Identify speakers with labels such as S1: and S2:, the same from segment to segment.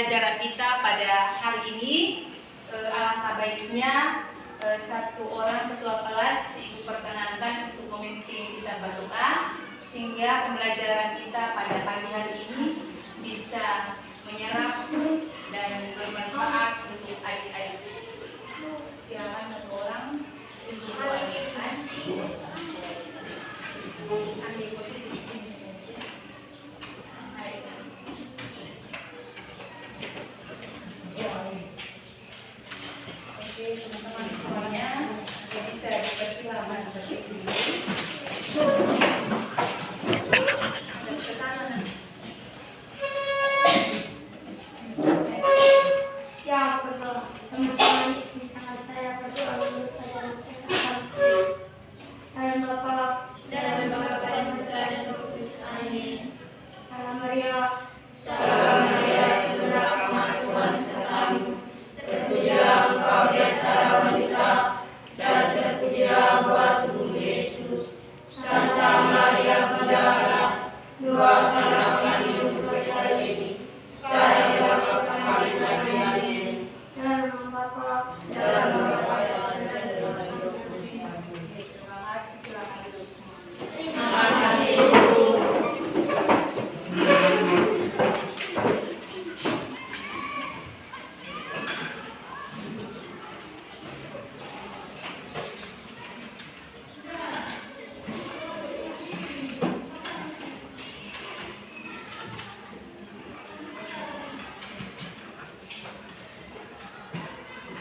S1: pembelajaran kita pada hari ini. Alangkah baiknya satu orang ketua kelas Ibu perkenankan untuk memimpin kita berdoa, sehingga pembelajaran kita pada pagi hari ini bisa menyerap dan bermanfaat untuk adik-adik. Silakan satu orang Ibu doakan. Ambil posisi di sini. Oke, teman-teman semuanya, bisa dipersilakan berdiri dulu. Ke sana.
S2: Siap berdoa. Teman-teman di tangan saya berdoa untuk ajaran kesehatan. Dalam Bapa dan Putra dan Roh Kudus. Amin. Salam Maria.
S3: Salam Maria, penuh rahmat, Tuhan sertamu. Terpujilah engkau di antara wanita, dan terpujilah buah tubuhmu Yesus. Santa Maria, Bunda Allah, doakanlah kami untuk berdosa ini, sekarang dan waktu kami mati. Amin.
S2: Dalam Bapa
S3: Dalam nama Bapa dan Roh Kudus.
S1: Terima kasih, silakan duduk semua.
S3: Terima kasih, Ibu.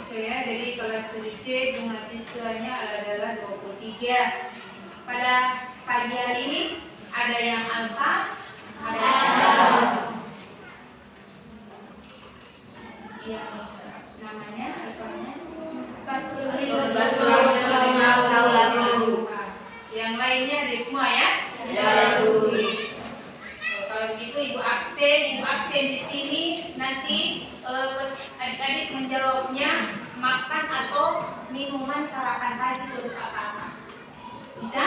S1: Oke ya, jadi kelas 7C jumlah siswanya adalah 23. Pada pagi hari ini ada yang alfa, ada yang namanya alfanya
S3: Betul, selamat tahun lalu.
S1: yang lainnya ada semua ya.
S3: Ya, Bu.
S1: Kalau begitu ibu absen di sini, nanti adik-adik menjawabnya makan atau minuman sarapan pagi itu apa-apa. Bisa?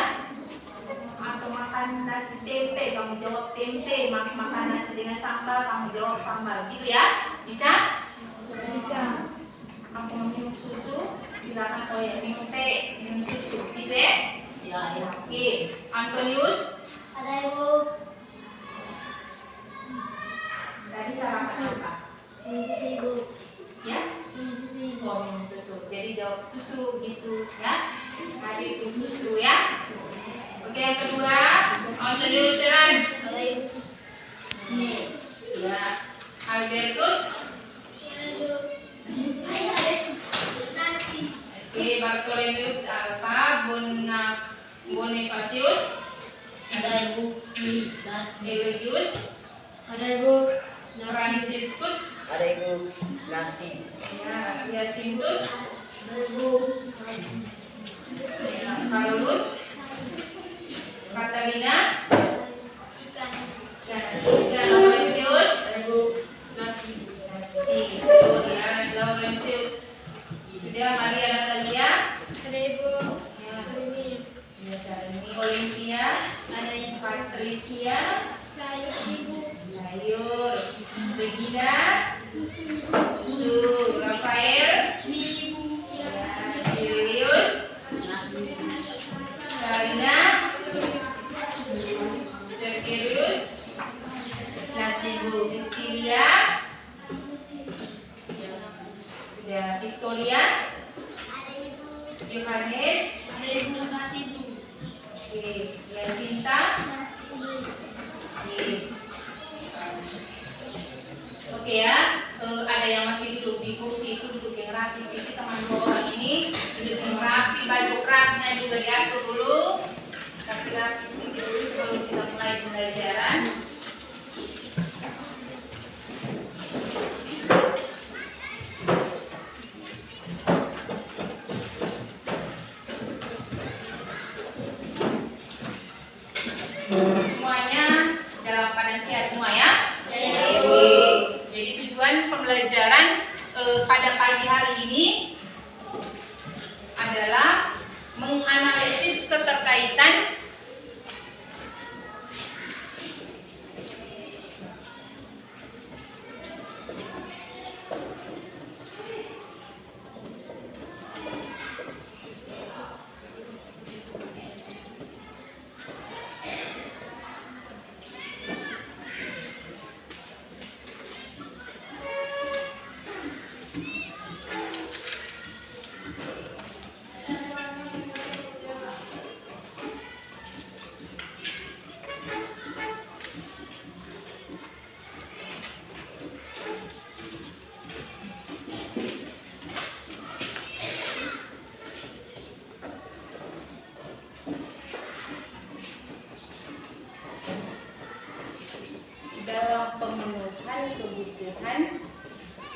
S1: Atau makan nasi tempe, kamu jawab tempe. Makan nasi dengan sambal, kamu jawab sambal. Gitu ya? Bisa? Bisa. Aku mau minum susu, silakan. Oh ya, minum teh, minum susu. Gitu ya?
S3: Ya.
S1: Oke. Antonius,
S2: ada Ibu.
S1: tadi sarapan apa?
S2: Ibu.
S1: Ya? Oh, minum susu. Jadi jawab susu gitu ya. Tadi itu susu ya. Oke, yang kedua, Antonius Teran. Ya. Albertus. Oke, Bartolemius Alfa, Bonifacius.
S3: Ada Ibu.
S1: Elogius.
S2: Ada Ibu.
S1: Franciscus.
S3: Ada Ibu. Nasi.
S1: Ya, Yasintus.
S2: Ada Ibu.
S1: Ya, Carolus. Catalina. Ya, Laurentius.
S3: Nasi.
S1: Oh ya, Laurentius. Sudah, Maria Natalia.
S2: Ada Ibu.
S1: Ya, ini Olimpia.
S2: Ada Ibu.
S1: Patricia.
S2: Sayur Ibu.
S1: Sayur. Regina.
S2: Susu.
S1: Susu. Rafael.
S2: Ibu.
S1: Ya, Sirius. Karina. Sergerius.
S3: Nasi, Bu.
S1: Cecilia. Ya, Victoria. Yohanes.
S2: Ada Ibu. Nasi Ibu.
S1: Oke, Yasinta. Oke ya, ada yang masih duduk di kursi itu duduk yang rapi. Jadi teman dua orang ini duduk yang rapi, baju raknya juga diatur dulu. Kasih rapi sedikit dulu sebelum kita mulai pembelajaran. Semuanya dalam keadaan sehat semua ya. Jadi tujuan pembelajaran pada pagi hari ini adalah menganalisis keterkaitan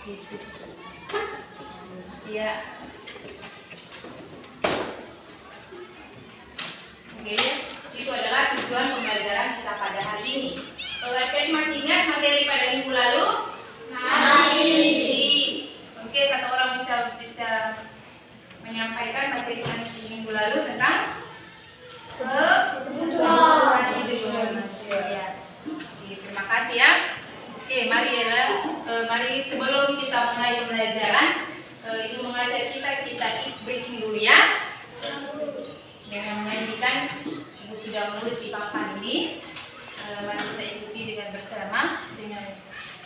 S1: Manusia. Oke, itu adalah tujuan pembelajaran kita pada hari ini. Adik-adik masih ingat materi pada minggu lalu? Masih. Oke, satu orang bisa menyampaikan materi minggu lalu tentang kebutuhan hidup manusia. Terima kasih ya. Oke, mari sebelum kita mulai pembelajaran, itu mengajak kita is breaking dulu ya. Dengan menyanyikan Ibu sudah menulis di papan ini. Mari kita ikuti dengan bersama dengan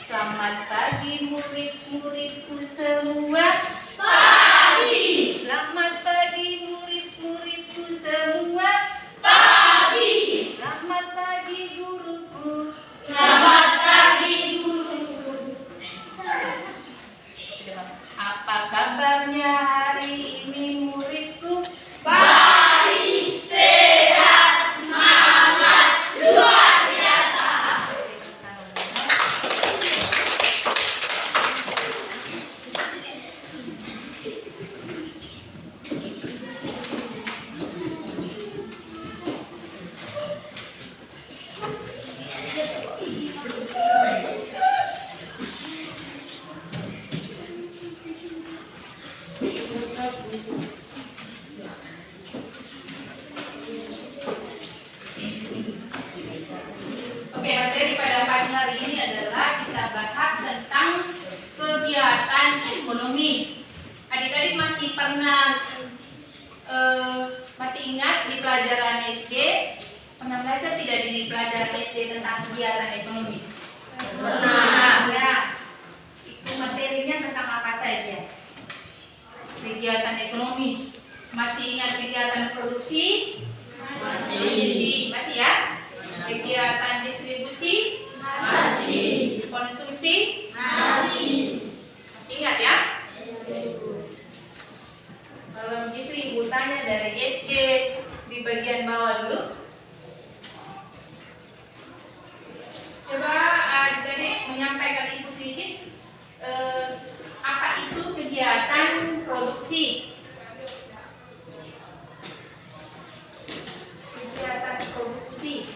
S1: selamat pagi murid-muridku semua. Pagi. Selamat pagi murid-muridku semua. Pagi. Selamat pagi guruku.
S3: Selamat pagi guruku.
S1: Apa kabarnya hari ini muridku?
S3: Baik, sehat, semangat, luar biasa.
S1: Oke, materi pada pagi hari ini adalah kita bahas tentang kegiatan ekonomi. Adik-adik masih masih ingat di pelajaran SD? Pernah belajar tidak di pelajaran SD tentang kegiatan ekonomi? Pernah. Ya. Itu materinya tentang apa saja? Kegiatan ekonomi. Masih ingat kegiatan produksi? Masih ya? Kegiatan distribusi?
S3: Masih.
S1: Konsumsi?
S3: Masih.
S1: Masih ingat ya? Kalau begitu Ibu tanya dari SD di bagian bawah dulu. Coba adik menyampaikan Ibu sedikit apa itu kegiatan produksi? Kegiatan produksi.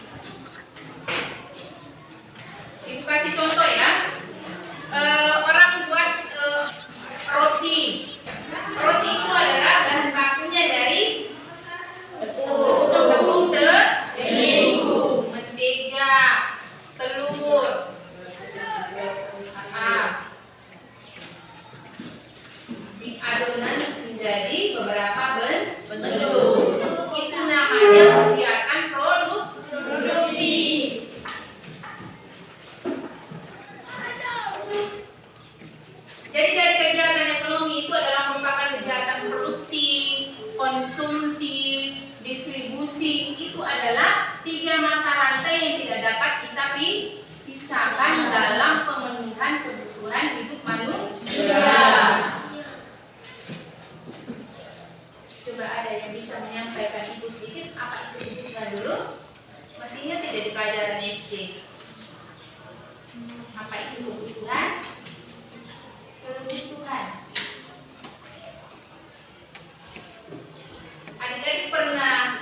S1: Ibu kasih contoh ya. Orang buat roti. Roti itu adalah bahan bakunya dari tepung terigu, mentega, telur. Adonan menjadi beberapa bentuk. Itu namanya kegiatan produksi. Jadi dari kegiatan ekonomi itu adalah merupakan kegiatan produksi, konsumsi, distribusi. Itu adalah 3 mata rantai yang tidak dapat kita pisahkan dalam pemenuhan kebutuhan hidup manusia. Coba ada yang bisa menyampaikan Ibu sedikit apa itu kebutuhan dulu? Masih ingat tidak di pelajaran SD? Apa itu kebutuhan? Kebutuhan. Adik-adik pernah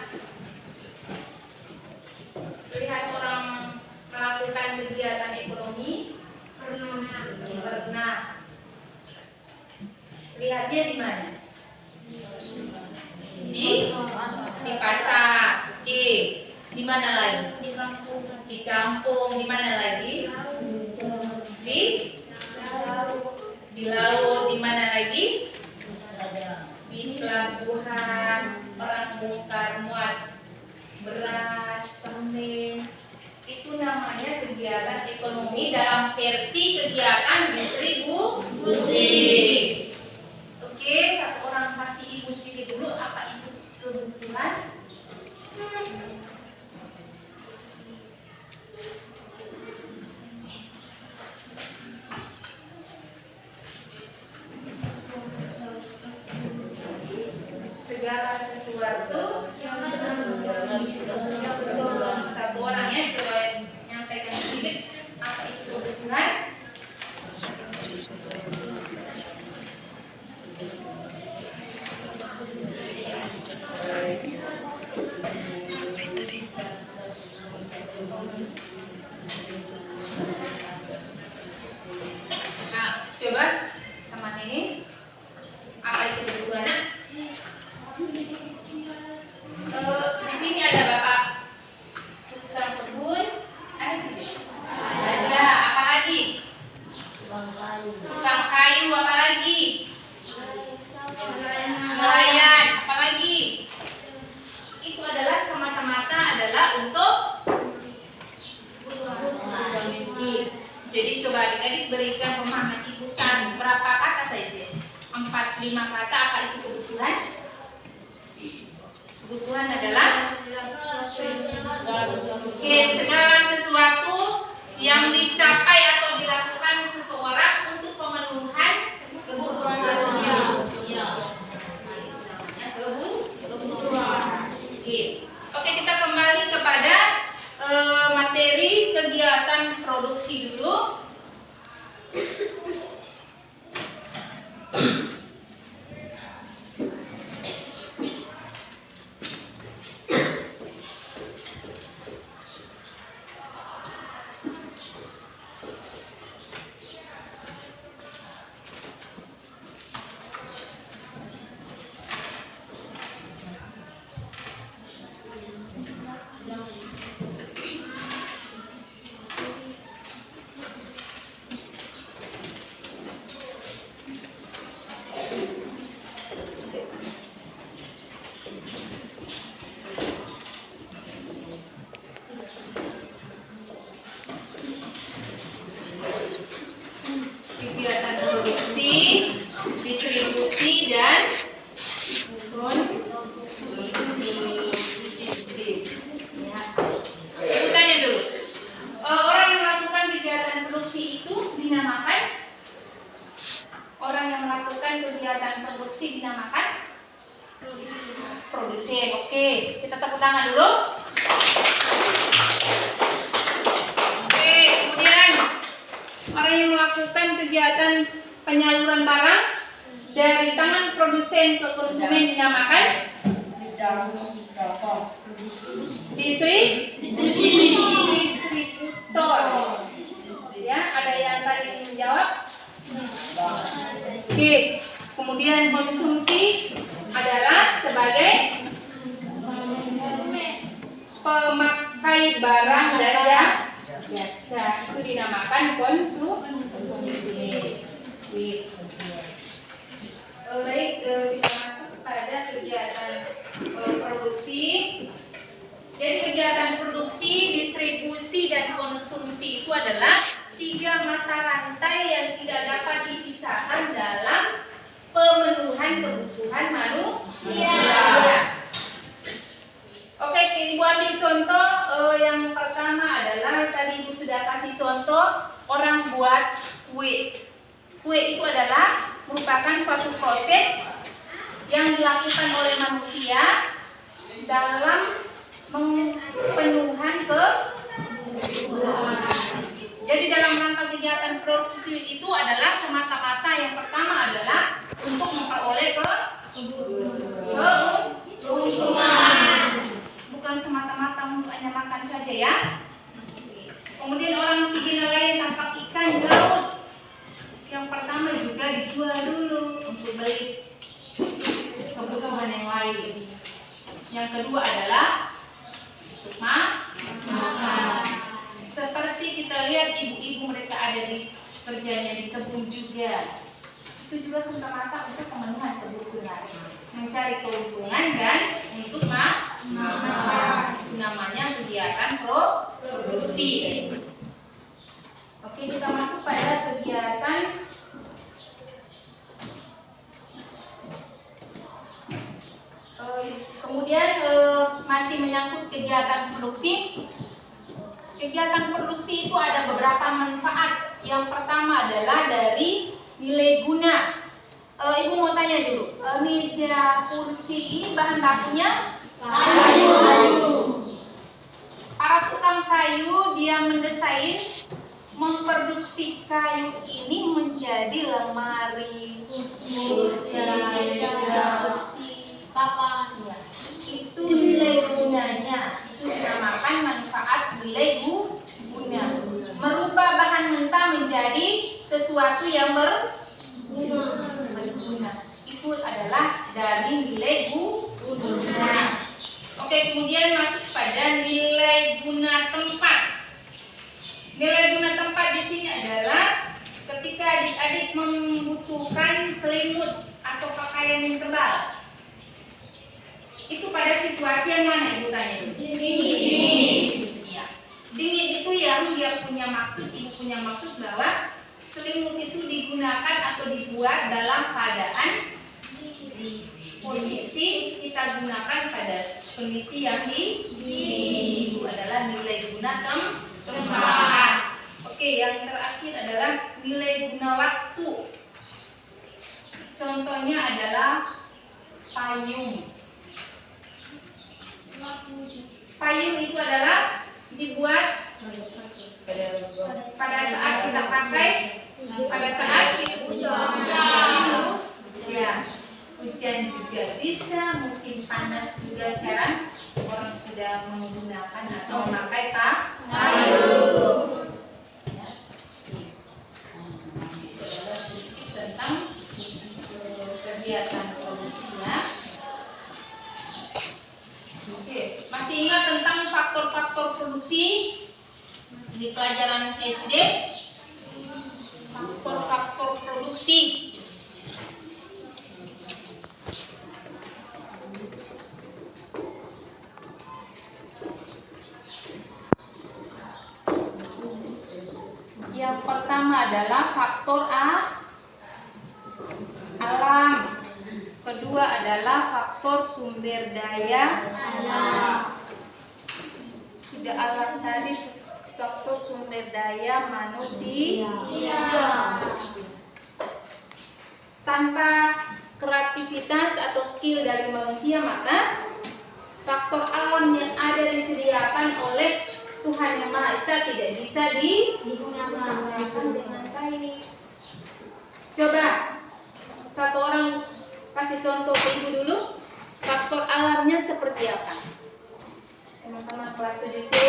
S1: lihat orang melakukan kegiatan ekonomi? Pernah. Lihatnya di mana? Di pasar. Oke. Di mana lagi?
S2: Di kampung.
S1: Di kampung. Di mana lagi? Di laut. Di mana lagi? Di pelabuhan. Orang bongkar muat beras, semen. Itu namanya kegiatan ekonomi dalam versi kegiatan distribusi. Oke, satu orang kasih Ibu sedikit dulu apa itu kebutuhan? Segala sesuatu satu orang ya, coba nyampaikan sedikit apa itu kebutuhan? Coba teman ini apa itu kebutuhannya? Di sini ada bapak tukang kebun, ada tidak? Ada. Apa lagi? Tukang kayu, apa lagi? Nelayan, apa lagi? Itu adalah semata-mata adalah untuk jadi coba adik-adik berikan pemahaman ibu San berapa kata saja? 4-5 kata. Apa itu kebutuhan? Kebutuhan adalah segala sesuatu yang dicapai atau dilakukan seseorang untuk pemenuhan kebutuhan manusia. Namanya kebutuhan. Oke, kita kembali kepada materi kegiatan produksi dulu. Kegiatan produksi, distribusi, dan konsumsi. Ibu tanya dulu, orang yang melakukan kegiatan produksi itu dinamakan? Orang yang melakukan kegiatan produksi dinamakan? Produsen. Oke, kita tepuk tangan dulu. Oke, kemudian orang yang melakukan kegiatan penyaluran barang dari tangan produsen ke konsumen dinamakan? Distributor. Ya, ada yang tadi menjawab? Oke, kemudian konsumsi adalah sebagai pemakai barang dan jasa, itu dinamakan konsumsi. Baik, kita masuk pada kegiatan produksi. Jadi kegiatan produksi, distribusi, dan konsumsi itu adalah 3 mata rantai yang tidak dapat dipisahkan dalam pemenuhan kebutuhan manusia. Oke, Ibu ambil contoh. Yang pertama adalah tadi Ibu sudah kasih contoh orang buat kue. Kue itu adalah merupakan suatu proses yang dilakukan oleh manusia dalam pemenuhan kebutuhan. Jadi dalam rangka kegiatan produksi itu adalah semata-mata yang pertama adalah untuk memperoleh keuntungan. Bukan semata-mata untuk hanya makan saja ya. Kemudian orang bikin nelayan tangkap ikan di laut. Yang pertama juga dijual dulu untuk beli kebutuhan yang lain. Yang kedua adalah untuk makan. Seperti kita lihat ibu-ibu mereka ada di kerjanya di kebun juga. Itu juga semata-mata untuk pemenuhan kebutuhan, mencari keuntungan dan untuk makan. Itu namanya kegiatan produksi. Oke, kita masuk pada kegiatan kemudian masih menyangkut kegiatan produksi. Kegiatan produksi itu ada beberapa manfaat. Yang pertama adalah dari nilai guna. Ibu mau tanya dulu, meja kursi ini bahan bakunya kayu. Para tukang kayu dia mendesain, memproduksi kayu ini menjadi lemari, kursi, papan. Itu nilai gunanya. Itu dinamakan manfaat nilai guna. Merubah bahan mentah menjadi menjadi sesuatu yang berguna. Itu adalah dari nilai guna. Oke, kemudian masuk pada nilai guna tempat. Nilai guna tempat di sini adalah ketika adik-adik membutuhkan selimut atau pakaian yang tebal. Itu pada situasi yang mana ibu tanya? Dingin. Ya. Dingin itu yang dia punya maksud, ibu punya maksud bahwa selimut itu digunakan atau dibuat dalam keadaan posisi kita gunakan pada kondisi yang dingin. Itu adalah nilai guna tempat. Oke, yang terakhir adalah nilai guna waktu. Contohnya adalah payung. Payung itu adalah dibuat pada saat kita pakai, pada saat hujan juga bisa, musim panas juga sekarang orang sudah menggunakan atau memakai payung. Tentang kegiatan produksinya. Oke, masih ingat tentang faktor-faktor produksi di pelajaran SD? Faktor-faktor produksi. Yang pertama adalah faktor alam. Kedua adalah faktor sumber daya alam. Sudah alam tadi, faktor sumber daya manusia. Tanpa kreativitas atau skill dari manusia, maka faktor alam yang ada disediakan oleh Tuhan Yang Maha Esa tidak bisa digunakan dengan baik. Coba satu orang kasih contoh ke ibu dulu, faktor alamnya seperti apa? Teman-teman kelas 7C.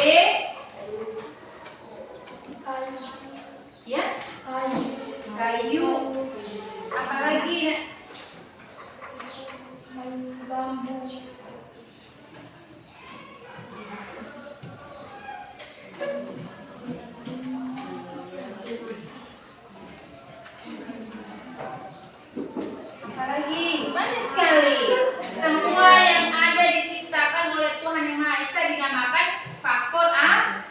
S1: Ya? Kayu. Apalagi ya? Bambu. Apalagi banyak sekali. Semua yang ada diciptakan oleh Tuhan Yang Maha Esa dinamakan faktor alam.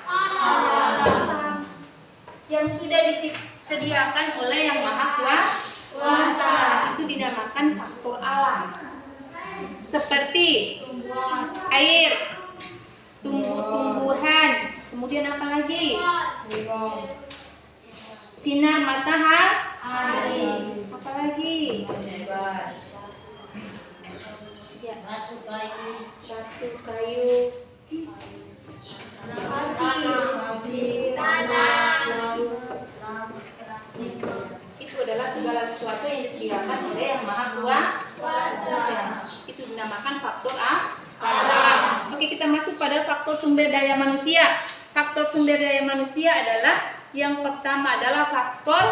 S1: Yang sudah disediakan oleh Yang Maha Kuasa itu dinamakan faktor alam. Seperti air, tumbuh-tumbuhan, kemudian apa lagi? Sinar matahari. Apa lagi? Ya. Batu kayu, tanah, laut. Itu adalah segala sesuatu yang disediakan oleh Yang Maha Kuasa. Itu dinamakan faktor alam. Oke, kita masuk pada faktor sumber daya manusia. Faktor sumber daya manusia adalah yang pertama adalah faktor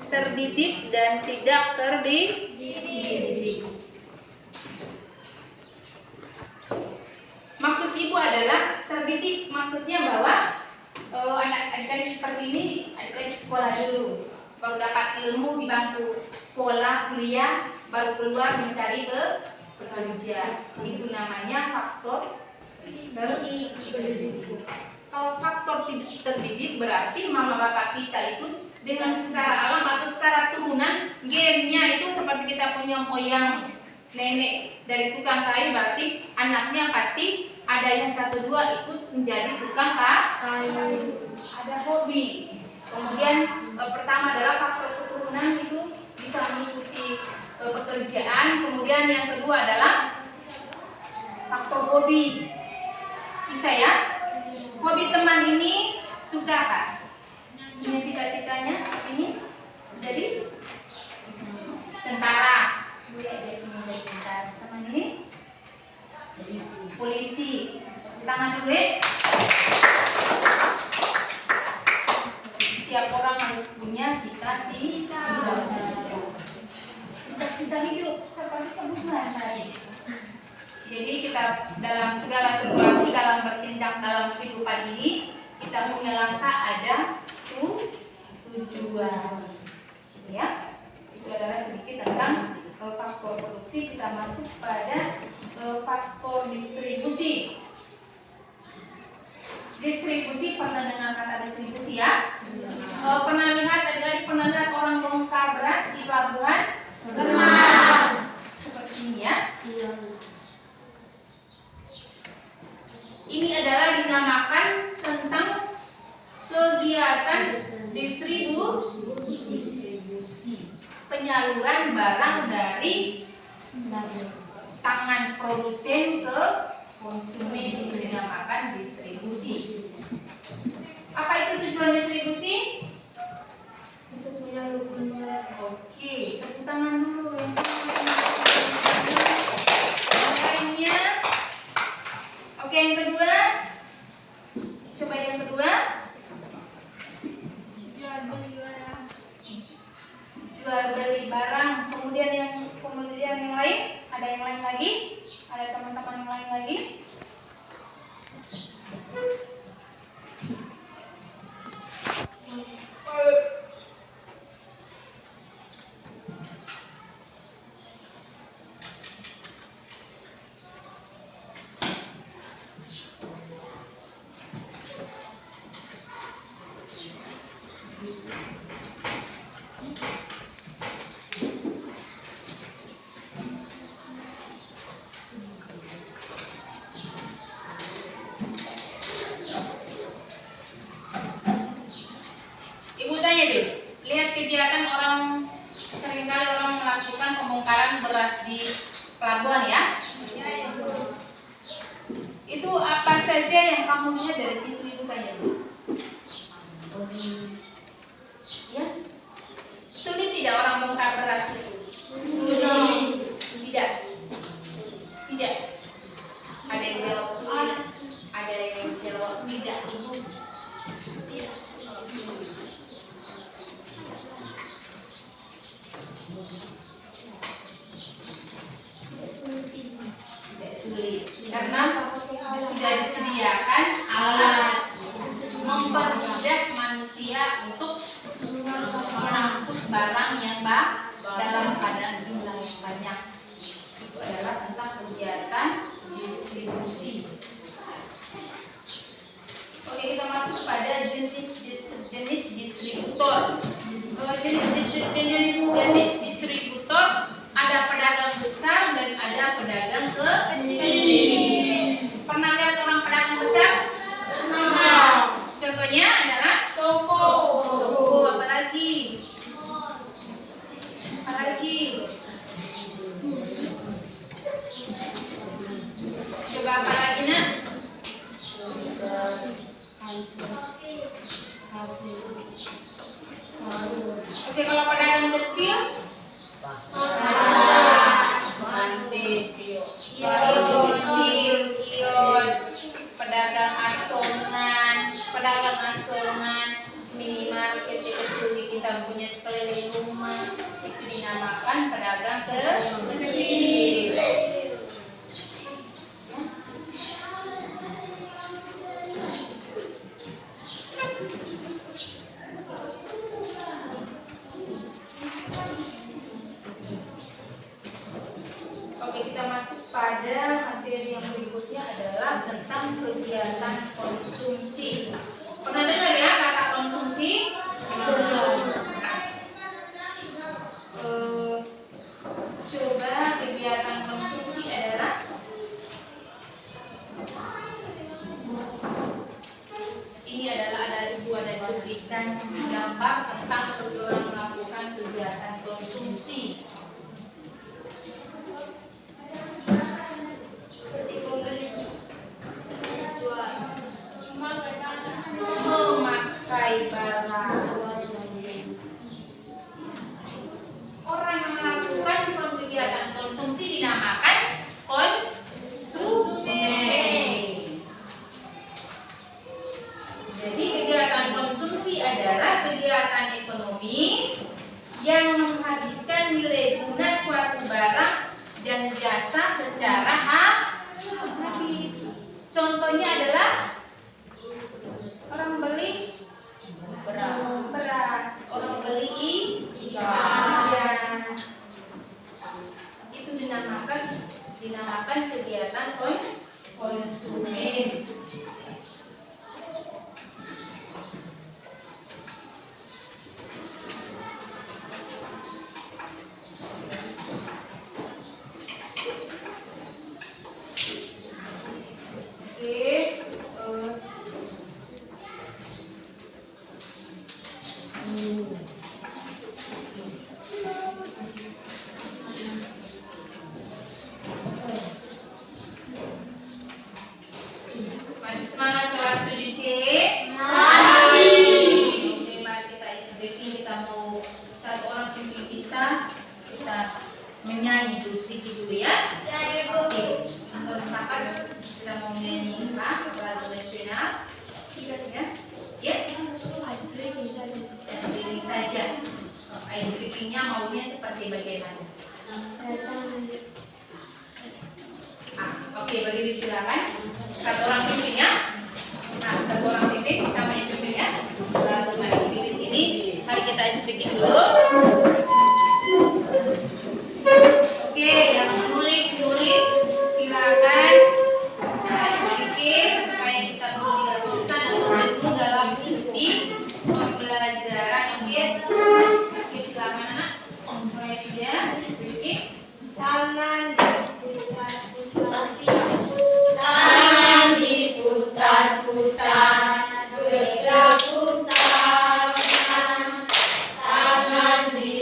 S1: terdidik dan tidak terdidik. Maksud ibu adalah terdidik, maksudnya bahwa adik-adik seperti ini, adik-adik sekolah dulu, baru dapat ilmu di bangku sekolah, kuliah, baru keluar mencari bekerja. Itu namanya faktor terdidik. Kalau faktor terdidik berarti mama bapak kita itu dengan secara alam atau secara turunan gennya itu seperti kita punya moyang nenek dari tukang kayu, berarti anaknya pasti ada yang 1-2 ikut menjadi tukang kayu. Ada hobi. Kemudian pertama adalah faktor keturunan itu bisa mengikuti pekerjaan. Kemudian yang kedua adalah faktor hobi. Bisa ya? Hobi teman ini suka apa? Punya cita-citanya ini jadi tentara. Teman ini polisi. tangan dulu ya. Setiap orang harus punya cita-cita hidup seperti kebungan tadi. Jadi kita dalam segala sesuatu, dalam bertindak dalam kehidupan ini, kita punya langkah ada tujuan. Ya, itu adalah sedikit tentang faktor produksi. Kita masuk pada faktor distribusi. Distribusi, pernah dengar kata distribusi ya? Pernah lihat, adik-adik pernah lihat orang bongkar beras di pelabuhan? Pernah. Seperti ini ya. Ini adalah dinamakan tentang kegiatan distribusi. Penyaluran barang dari tangan produsen ke konsumen, itu dinamakan distribusi. Apa itu tujuan distribusi? Oke, tepuk tangan dulu yang lainnya. Oke, yang kedua. Coba yang kedua. Jual beli barang. Kemudian yang lain, ada yang lain lagi? Ada teman-teman yang lain lagi? Ibu tanya dulu, lihat kegiatan seringkali orang melakukan pembongkaran beras di pelabuhan ya. Itu apa saja yang kamu lihat dari situ, ibu tanya dulu. Ya, sulit tidak orang bongkar beras itu? Tidak. Ada yang jawab sulit, ada yang jawab tidak, ibu. Tidak. Tidak sulit karena sudah disediakan alat mempermudah manusia untuk mengangkut barang yang dalam keadaan jumlah yang banyak. Itu adalah tentang kegiatan distribusi. Oke, kita masuk pada jenis distributor. Jenis distributor ada pedagang besar dan ada pedagang kecil. Pernah lihat orang pedagang besar? Pernah. Contohnya adalah toko. Apa lagi? Coba apa lagi nak? Oke, kalau pedagang kecil, pedagang asongan, minimarket kecil di kita punya sekeliling rumah, itu dinamakan pedagang kecil. Oke, kita masuk pada materi yang berikutnya adalah tentang kegiatan konsumsi. Pernah dengar ya kata konsumsi? Coba kegiatan konsumsi adalah ini adalah ada cuplikan gambar tentang orang melakukan kegiatan konsumsi. Memakai barang. Orang yang melakukan kegiatan konsumsi dinamakan konsumen. ekonomi yang menghabiskan nilai guna suatu barang dan jasa secara habis. Contohnya adalah orang beli beras, orang beli ikan. Itu dinamakan kegiatan konsumen. Masih semangat kelas 7C?
S3: Masih.
S1: Oke, mari kita isi. Kita mau satu orang pimpin kita menyanyi dulu sedikit dulu ya. Oke, untuk sepakat kita mau menyanyi lagu nasional. Ya, ice breaking saja. Ice breakingnya maunya seperti bagaimana? Oke, berdiri silakan. Satu orang pimpin ya. Satu orang pimpin, kamu yang pimpin ya. Lalu mari di sini. Mari kita ice breaking dulu. Oke, yang menulis silakan. Ice breaking supaya kita tidak bosan atau jenuh dalam inti pembelajaran. Oke, silakan anak. Semuanya sudah breaking.
S2: Tangan
S3: diputar-putar, bergerak tangan diputar-putar, tangan diputar-putar,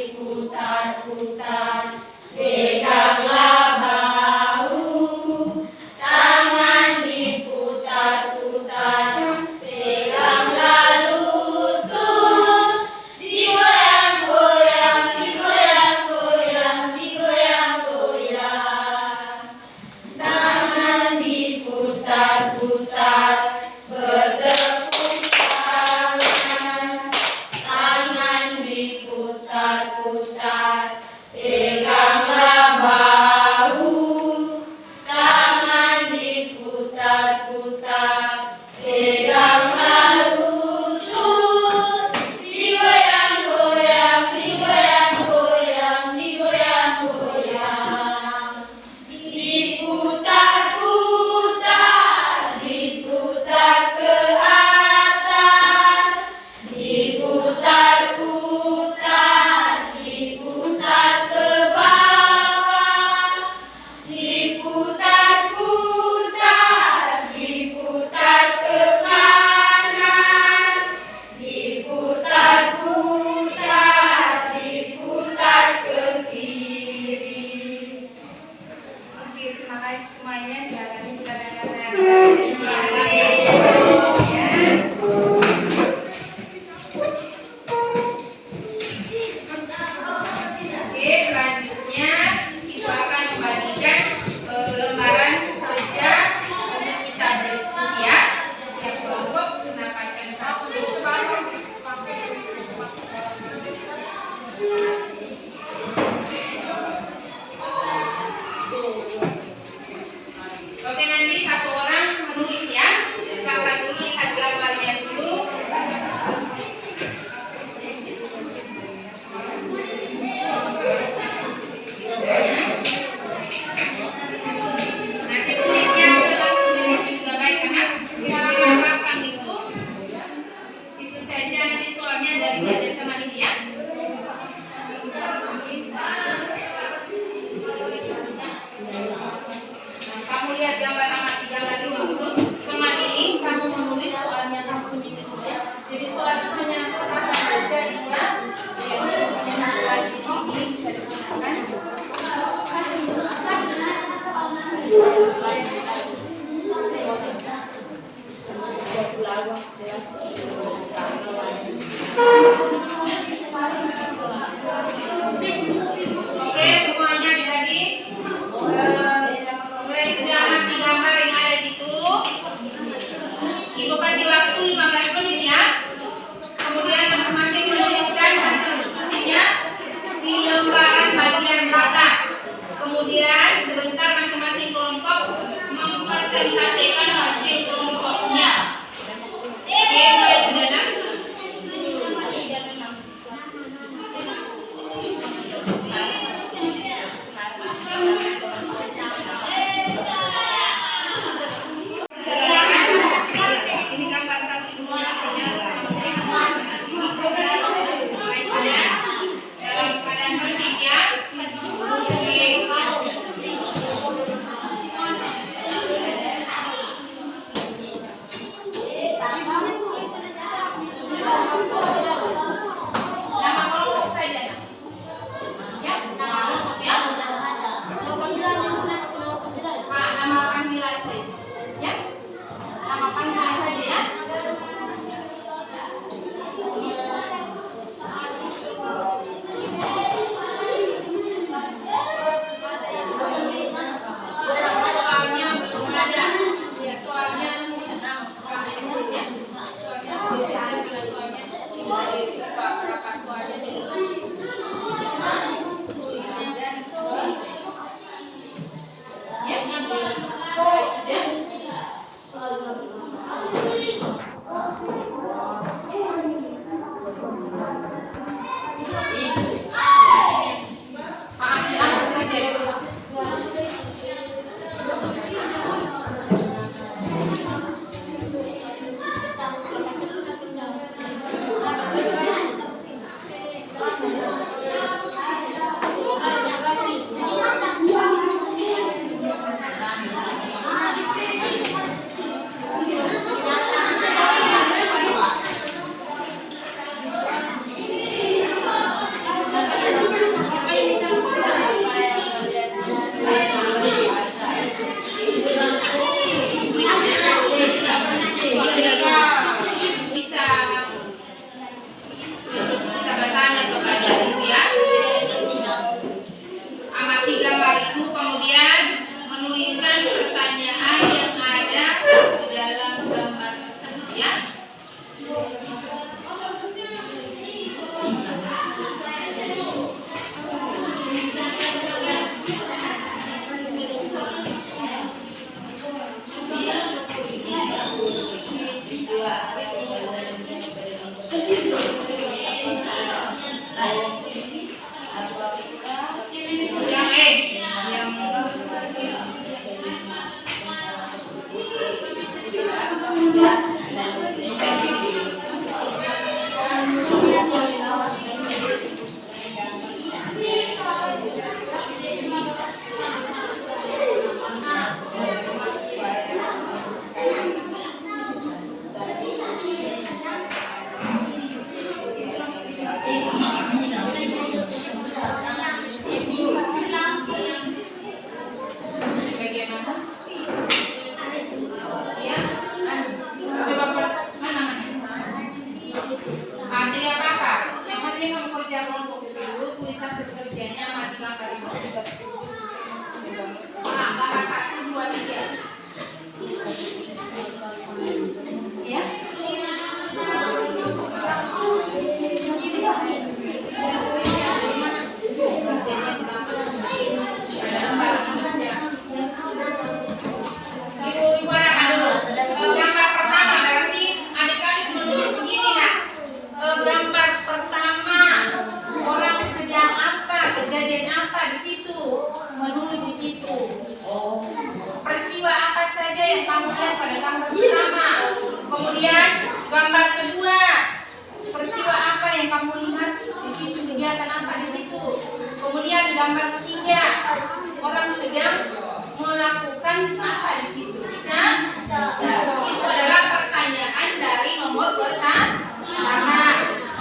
S1: Kemudian sebentar masing-masing kelompok mempresentasikan hasil kelompoknya. Oke, mulai saudara. Ini gambar 1, 2, 3. Dalam keadaan tertib ya. Nama kelompok saja. Ya, nama kelompok ya. Nama panggilan saja. Ya. Nama panggilan saja ya. Soalnya belum ada. Ya, soalnya tulis ya. Soalnya berapa soalnya tulis. Ya, bisa bertanya kepada ibu ya. Amati gambar itu, kemudian menuliskan pertanyaan yang ada di dalam gambar tersebut ya. Kemudian gambar kedua, peristiwa apa yang kamu lihat di situ, kegiatan apa di situ. Kemudian gambar ketiga, orang sedang melakukan apa di situ. Bisa? Itu adalah pertanyaan dari nomor pertama.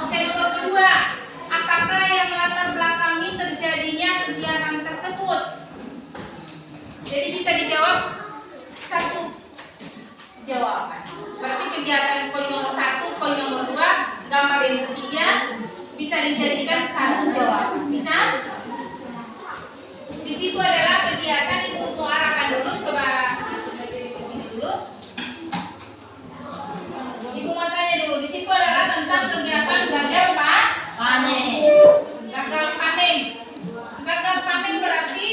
S1: Oke, nomor kedua, apakah yang melatar belakangi terjadinya kegiatan tersebut? Jadi bisa dijawab satu jawaban. Berarti kegiatan poin nomor 1, poin nomor 2, gambar yang ketiga bisa dijadikan satu jawaban. Bisa? Di situ adalah kegiatan, ibu mau arahkan dulu, coba dulu. Ibu mau tanya dulu, di situ adalah tentang kegiatan gagal panen. Gagal panen. Gagal panen berarti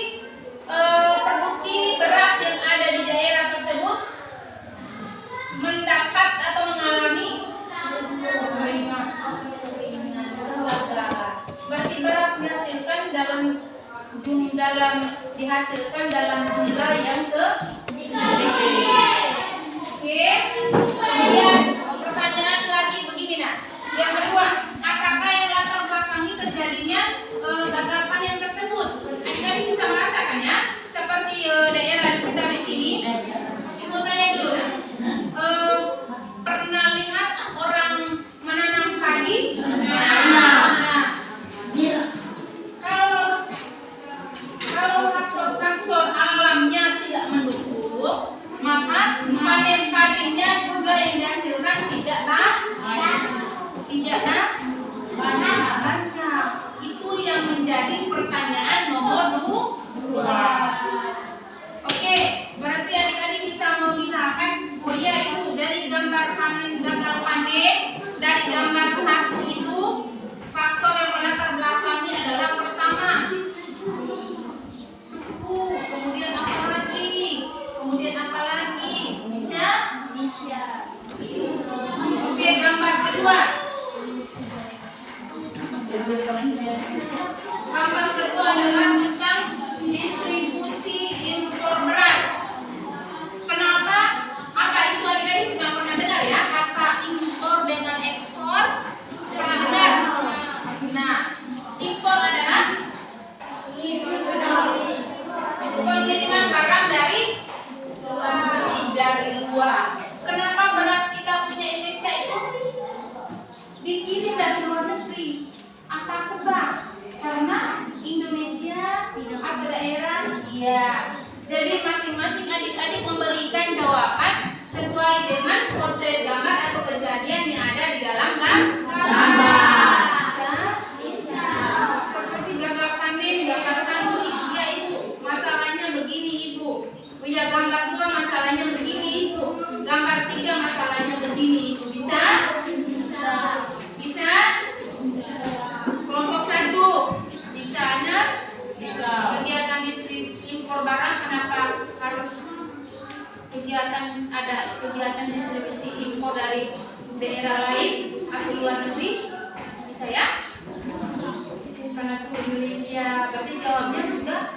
S1: dihasilkan dalam jumlah yang sedikit. Oke. Kemudian pertanyaan lagi begini nah. Yang kedua, apakah yang latar belakangi terjadinya gagal panen tersebut? Adik-adik bisa merasakan ya, seperti daerah di sekitar di sini. Ibu tanya dulu nah. Pernah lihat orang menanam padi? Kalau faktor alamnya tidak mendukung, maka panen padinya juga yang dihasilkan tidak banyak. Itu yang menjadi pertanyaan nomor 2. Oke, berarti adik-adik bisa membedakan. Oh iya, itu dari gambar panen gagal panen, dari gambar 1 itu faktor yang melatar belakangi adalah pertama suku, kemudian apa lagi? Bisa. Oke, gambar kedua. Gambar kedua adalah tentang distribusi impor beras. Kenapa? Apa itu adik-adik sudah pernah dengar ya? Kata impor dengan ekspor pernah dengar? Nah, impor adalah pengiriman barang dari luar. Kenapa beras kita punya Indonesia itu dikirim dari luar negeri? Apa sebab? Karena Indonesia ada daerah, iya. Jadi masing-masing adik-adik memberikan jawaban sesuai dengan potret gambar atau kejadian yang ada di dalam gambar. Bisa. Seperti gambar panen, gambar 1, ya Ibu. Masalahnya begini Ibu. Ya gambar 2 masalahnya begini Ibu. Gambar 3 masalahnya begini Ibu. Bisa? Kelompok 1 bisanya kegiatan distribusi impor barang. Kenapa harus kegiatan distribusi impor dari daerah lain atau luar negeri? Bisa ya? Karena suku Indonesia. Berarti jawabannya juga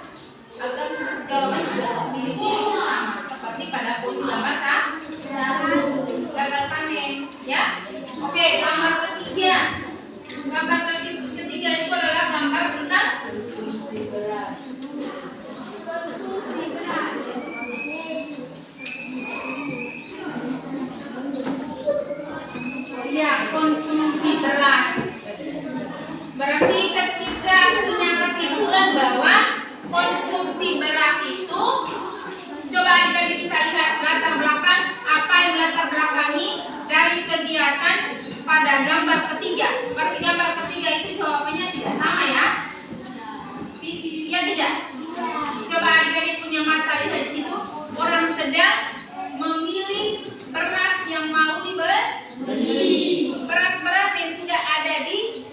S1: diri-diri sama seperti pada poin gambar 1 gagal panen ya. Oke, gambar ketiga. Gambar ketiga itu adalah gambar tentang konsumsi beras. Berarti ketika punya kesimpulan bahwa konsumsi beras itu, coba adik-adik bisa lihat latar belakang apa yang latar belakangi dari kegiatan pada gambar ketiga. Berarti gambar ketiga itu jawabannya tidak sama ya? Ya tidak? Coba adik-adik punya mata lihat di situ. Orang sedang memilih beras yang mau dibeli. Beras-beras yang sudah ada di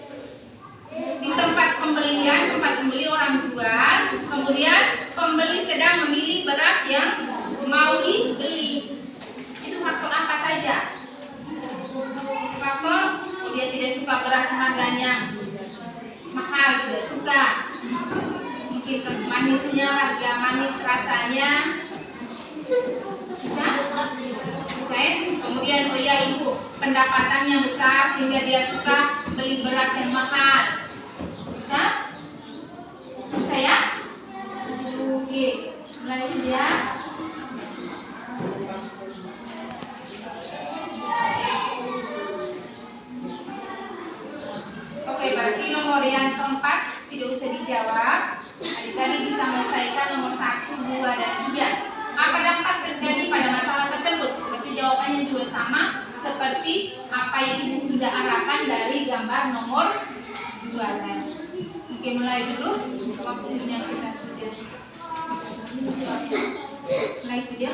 S1: tempat pembelian, tempat pembeli orang jual. Kemudian pembeli sedang memilih beras yang mau dibeli. Itu faktor apa saja? Faktor dia tidak suka beras harganya mahal, tidak suka. Mungkin manisnya, harga manis rasanya. Bisa ya? Kemudian Ibu pendapatannya besar sehingga dia suka beli beras yang mahal. Bisa ya? Oke, mulai saja. Oke, berarti nomor yang keempat tidak usah dijawab. Adik-adik bisa menyelesaikan nomor 1, 2, dan 3. Apa dampak terjadi pada masalah tersebut? Berarti jawabannya juga sama seperti apa yang Ibu sudah arahkan dari gambar nomor 2 tadi. Oke, mulai dulu. Waktunya kita sudah mulai sudah.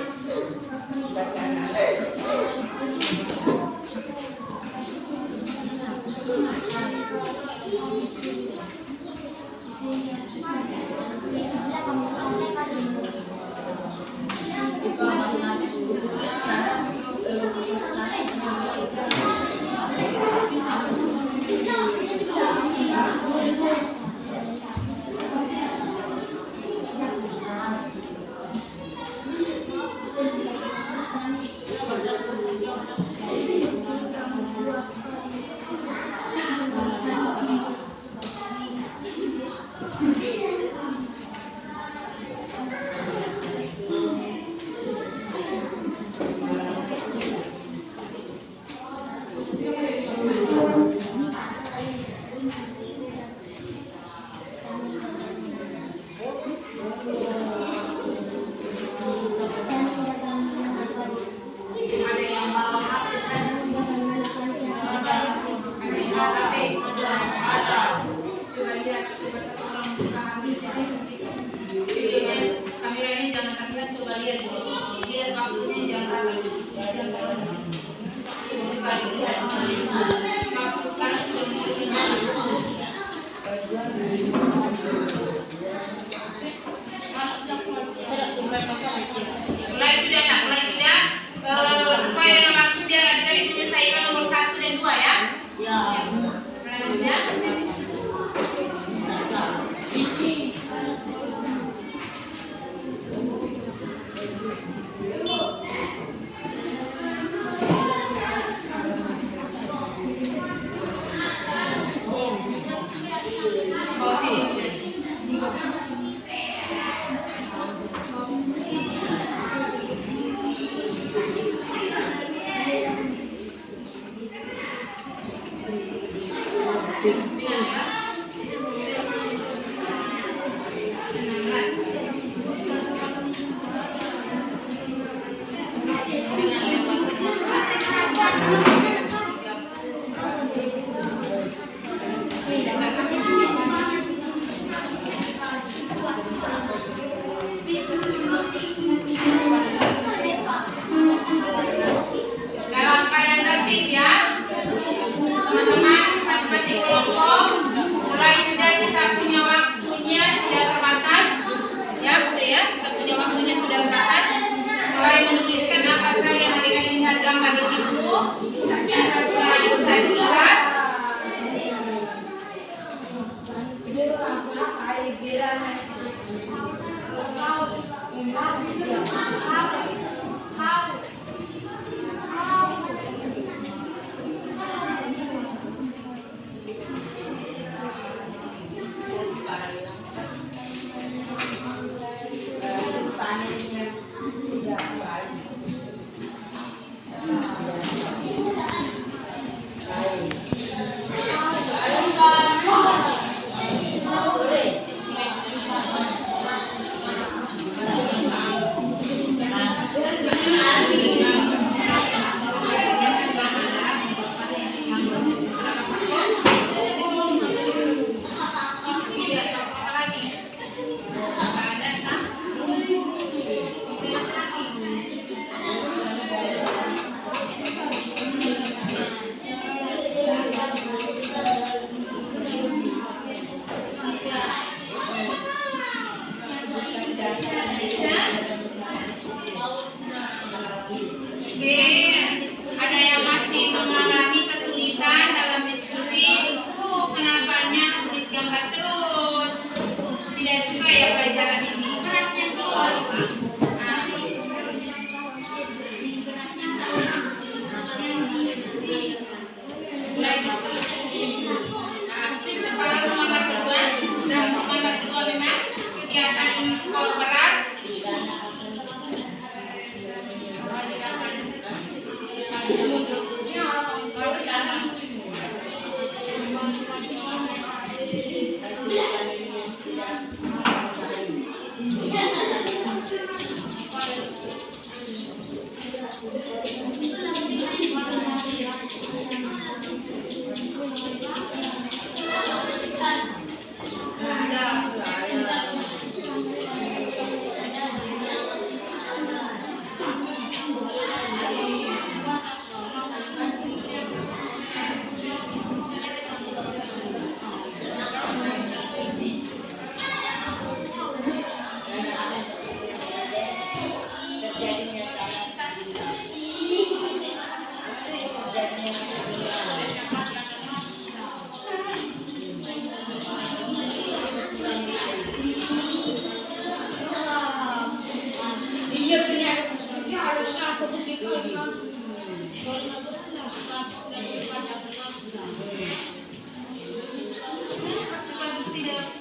S1: Coba lihat, coba satu orang buka habis ya. Videonya, kameranya jangan terlihat, coba lihat di sini. Lihat waktunya jangan buka lihat. Waktu sekarang sudah mulai sudah nak, mulai sudah. Sesuai dengan waktu biar adik-adik menyelesaikan nomor 1 dan 2 ya. Ya. Mulai sudah. Oh sini. Dalam keadaan tertib ya, teman-teman masing-masing kelompok. Mulai sudah kita punya waktunya sudah terbatas ya Putri ya, kita punya waktunya sudah terbatas. Mulai menuliskan apa saja yang adik-adik lihat gambar di situ. Bisa dilihat. Ada yang masih mengalami kesulitan dalam diskusi. Kenapanya sulit gambar terus? Tidak suka ya pelajaran ini. Berasnya tinggi. Mulai langsung gambar kedua. Langsung gambar kedua memang kegiatan impor beras.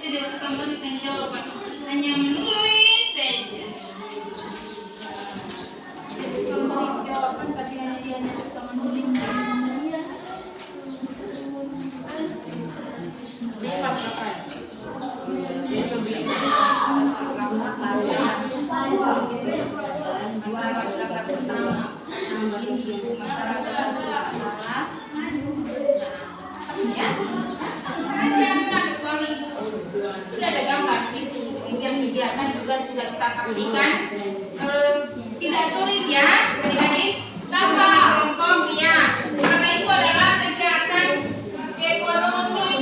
S1: Tidak suka memberikan jawaban, hanya menulis saja. Tidak suka memberi jawaban, tapi dia hanya suka menulis saja. Masyarakat sudah kita saksikan, tidak sulit ya adik-adik. Tanpa kelompok ya, karena itu adalah kegiatan ekonomi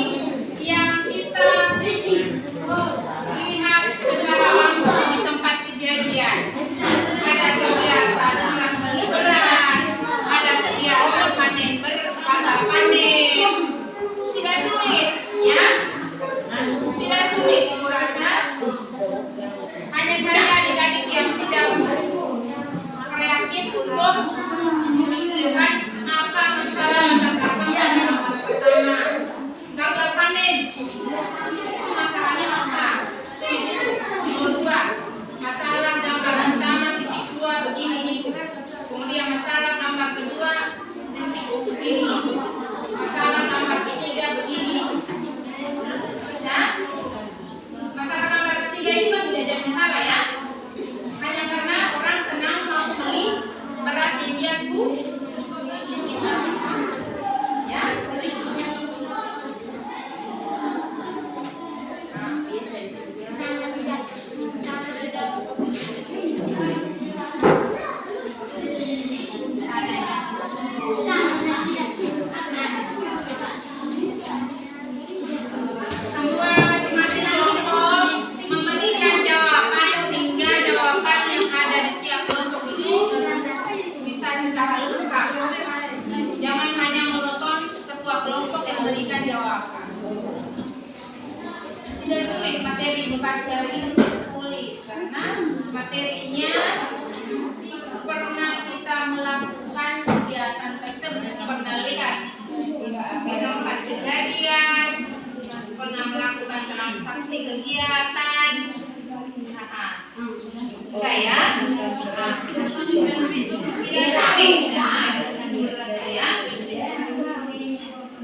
S1: yang kita lihat secara langsung di tempat kejadian. Ada kegiatan orang beli beras, ada kegiatan panen gagal panen. Tidak sulit ya, tidak sulit ibu rasa. Hanya saja adik-adik yang tidak kreatif untuk memikirkan apa masalah pertama dalam pertama gagal panen. Masalahnya apa? Di situ. Nomor 2, masalah gambar pertama titik 2 begini itu. Kemudian masalah gambar kedua titik begini itu. Masalah gambar ketiga begini. Bisa? Masalah gambar ketiga itu kan tidak jadi masalah ya. Hanya karena orang senang mau beli beras yang dia ya. Semua masing-masing kelompok memberikan jawaban sehingga jawaban yang ada di setiap kelompok itu bisa secara lengkap. Jangan hanya monoton ketua kelompok yang memberikan jawaban. Tidak sulit materi bukan dari sulit karena materinya pernah kita melakukan kegiatan tersebut, pernah lihat di tempat kejadian, pernah melakukan transaksi kegiatan. Saya tidak sulit saya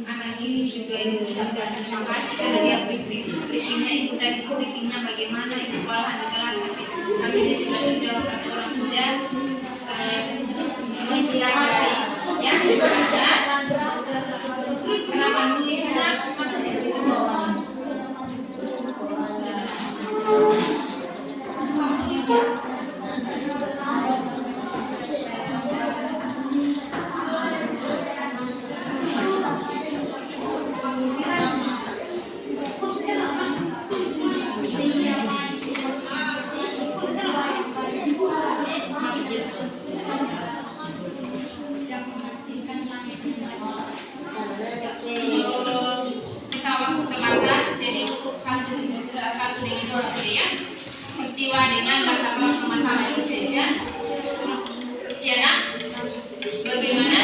S1: anak ini juga itu sudah terima kasih karena dia briefingnya itu tadi briefingnya bagaimana itu pola di kelas tapi dia sudah terjawab satu orang sudah mempelajari ya ada kenapa nulisnya kita waktu terbatas jadi untuk satu dengan dua saja ya peristiwa dengan latar belakang masalah itu saja ya nak bagaimana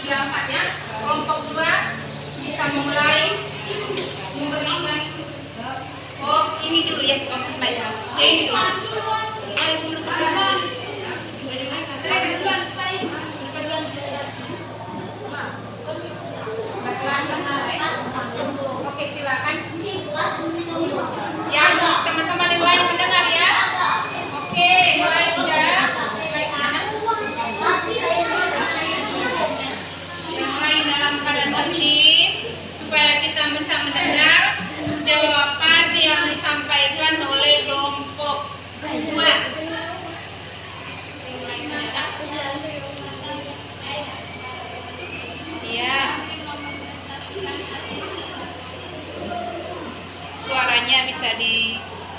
S1: 34 ya. Kelompok 2 bisa memulai memberikan. Oh, ini dulu ya, kelompok baik. Oke, ini dulu. Oke, silakan. Ya, teman-teman yang lain mendengar ya. Oke, mulai sudah. Mulai sana. Yang lain dalam keadaan tertib supaya kita bisa mendengar jawaban yang disampaikan oleh kelompok 2. Ya. Suaranya bisa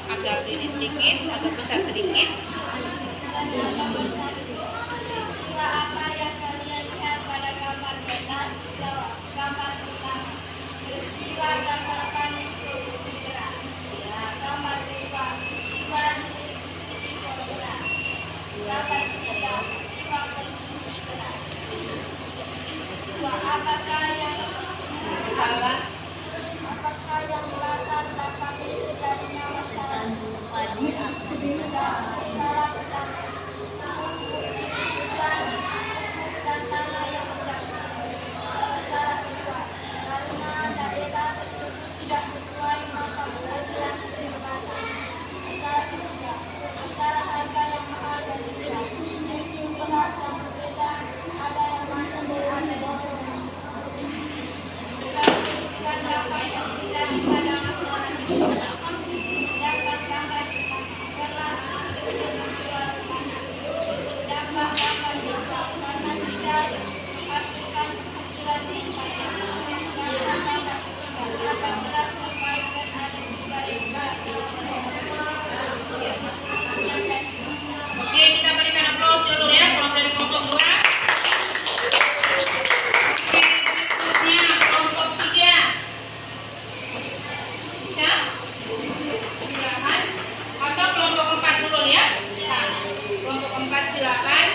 S1: agak ini sedikit, agak besar sedikit.
S2: Apa yang kalian lihat pada gambar di atas? Jawab. Gambar pertama. Peristiwa gambar panik produksi beras. Ya, gambar kedua. Peristiwa distribusi beras. Gambar ketiga. Peristiwa konsumsi beras. Kedua, apakah yang
S1: Salah.
S2: apakah yang melatar belakang terjadinya masalah? Masalah pertama. Dan tanah yang berjatuh. Masalah kedua, karena daerah tersebut tidak sesuai maka penghasilan terbatas. Masalah ketiga, masalah harga yang mahal dan tidak. Beras yang berbeda, ada yang mahal dan ada yang murah. Dan dapat yang terjadi pada masalah ini. Dapat gambar beras menjual tanah. Dapat gambar juga karena tidak menghasilkan penghasilan yang banyak. Dapat gambar ketiga, ada beras yang baik dan ada juga yang beras yang baik.
S1: Oke, kita berikan aplaus dulu ya kelompok dari kelompok 2. Oke, berikutnya kelompok 3. Bisa? Silakan. Atau kelompok 4 dulu ya. Nah, kelompok 4 silakan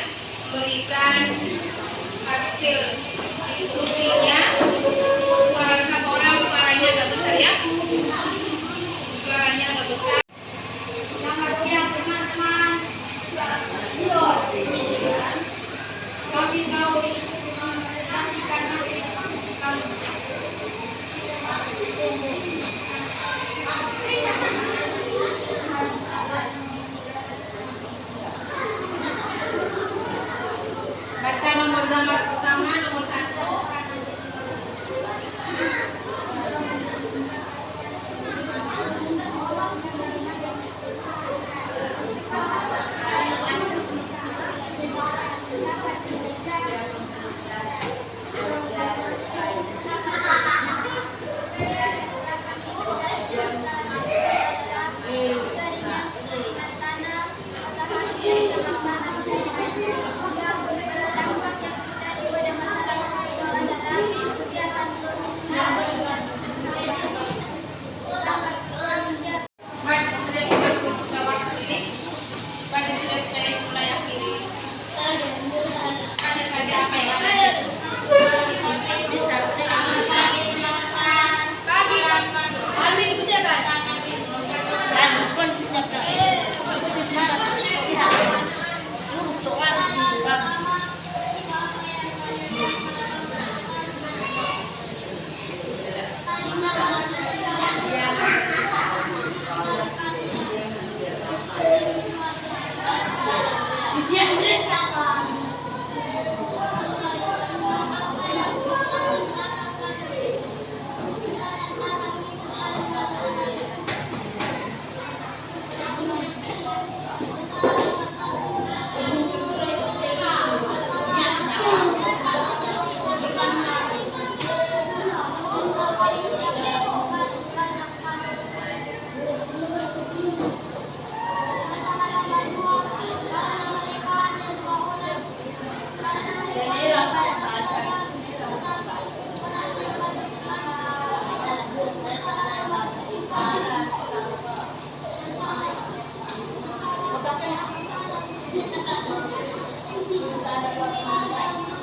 S1: berikan hasil diskusinya. Suara satu orang suaranya agak besar ya. Suaranya agak besar.
S2: Selamat siang teman-teman. Kami mau presentasikan hasil diskusi kami.
S1: Baca nomor gambar pertama, nomor 1. Baca sudah kita sudah waktu ini. Baca sudah supaya mulai akhiri. Tanya saja apa yang ada. Pagi kan? Alvin ikut ya kan?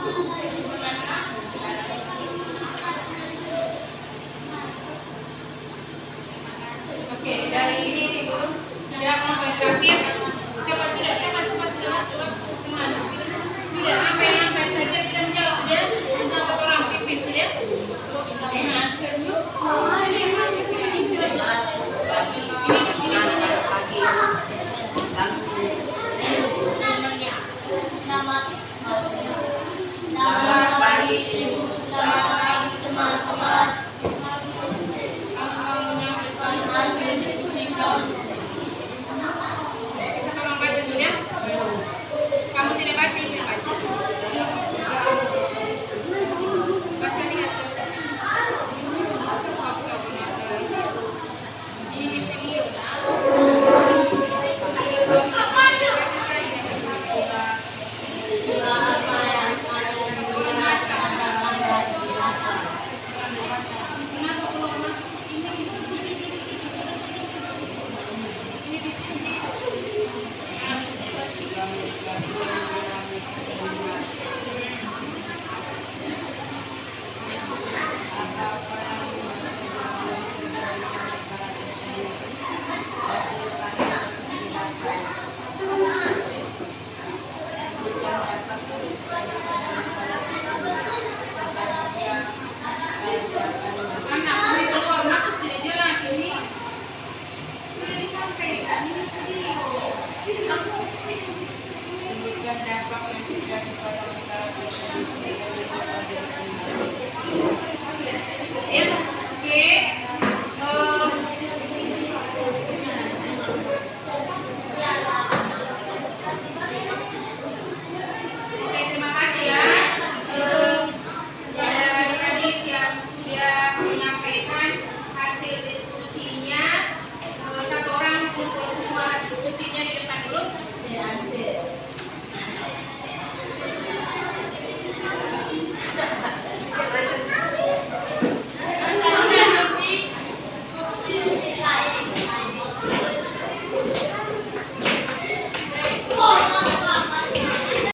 S1: Oke, dari ini dulu sudah sampai terakhir. Coba sudah. Kemana? Sudah sampai saja sudah menjawab sudah. Kata orang pipin sudah. Nah, senyum.
S3: Selamat pagi Ibu, selamat pagi teman-teman.
S1: Kamu baca sudah? Kamu tidak baca, ibu yang baca. Baca lihat. Ini video. Anak ini keluar masuk tidak jelas ini. Sudah disampaikan ini video.
S3: Demikian dampak yang terjadi pada masyarakat.
S1: Ya, oke.